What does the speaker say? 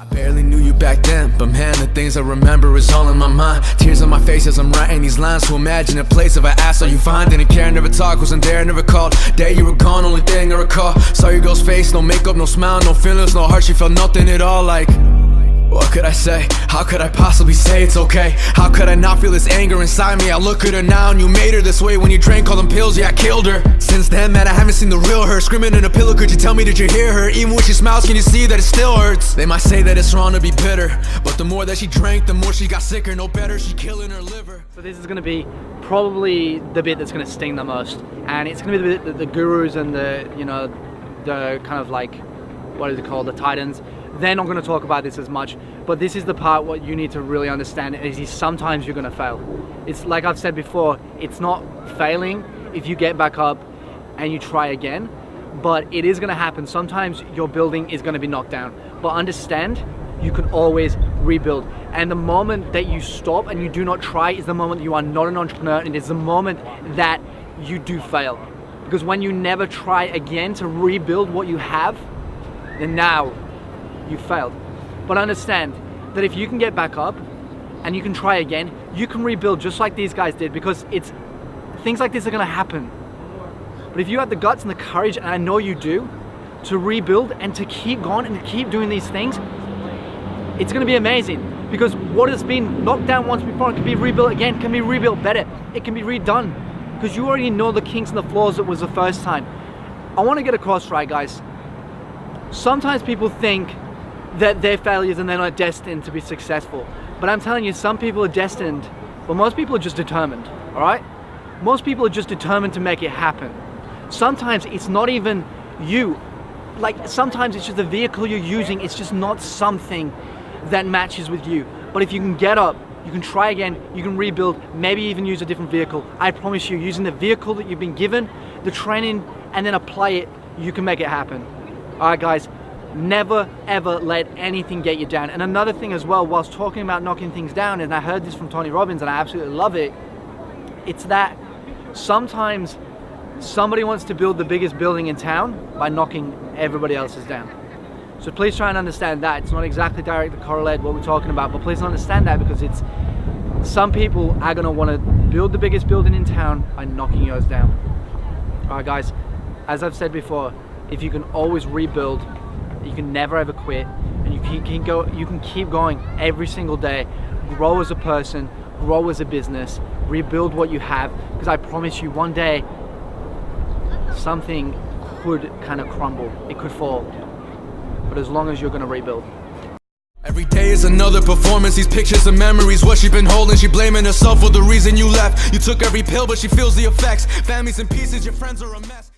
I barely knew you back then, but man, the things I remember is all in my mind. Tears on my face as I'm writing these lines. To imagine a place if I asked, are you fine? Didn't care, never talked, wasn't there, never called. Day you were gone, only thing I recall. Saw your girl's face, no makeup, no smile, no feelings, no heart. She felt nothing at all. Like, what could I say? How could I possibly say it's okay? How could I not feel this anger inside me? I look at her now and you made her this way. When you drank all them pills, yeah, I killed her. Since then, man, I haven't seen the real her. Screaming in a pillow, could you tell me, did you hear her? Even when she smiles, can you see that it still hurts? They might say that it's wrong to be bitter, but the more that she drank, the more she got sicker. No better, she killing her liver. So this is going to be probably the bit that's going to sting the most. And it's going to be the bit that the gurus and the, you know, the kind of like, what is it called, the titans, they're not going to talk about this as much, but this is the part what you need to really understand is sometimes you're going to fail. It's like I've said before, it's not failing if you get back up and you try again, but it is going to happen. Sometimes your building is going to be knocked down, but understand you can always rebuild. And the moment that you stop and you do not try is the moment you are not an entrepreneur, and it's the moment that you do fail. Because when you never try again to rebuild what you have, then now you failed. But understand that if you can get back up and you can try again, you can rebuild just like these guys did, because it's things like this are going to happen. But if you have the guts and the courage, and I know you do, to rebuild and to keep going and to keep doing these things, it's going to be amazing. Because what has been knocked down once before, it can be rebuilt again, can be rebuilt better, it can be redone, because you already know the kinks and the flaws that was the first time. I want to get across, right, guys? Sometimes people think that they're failures and they're not destined to be successful. But I'm telling you, some people are destined, but most people are just determined, all right? Most people are just determined to make it happen. Sometimes it's not even you. Like, sometimes it's just the vehicle you're using, it's just not something that matches with you. But if you can get up, you can try again, you can rebuild, maybe even use a different vehicle. I promise you, using the vehicle that you've been given, the training, and then apply it, you can make it happen. All right, guys. Never ever let anything get you down. And another thing as well, whilst talking about knocking things down, and I heard this from Tony Robbins and I absolutely love it, it's that sometimes somebody wants to build the biggest building in town by knocking everybody else's down. So please try and understand that. It's not exactly directly correlate what we're talking about, but please understand that, because it's some people are going to want to build the biggest building in town by knocking yours down. All right, guys, as I've said before, if you can always rebuild, you can never ever quit, and you can keep going every single day, grow as a person, grow as a business, rebuild what you have, because I promise you one day something could kind of crumble, it could fall, but as long as you're going to rebuild. Every day is another performance, these pictures and memories, what she been holding, she blaming herself for the reason you left. You took every pill, but she feels the effects. Families in pieces, your friends are a mess.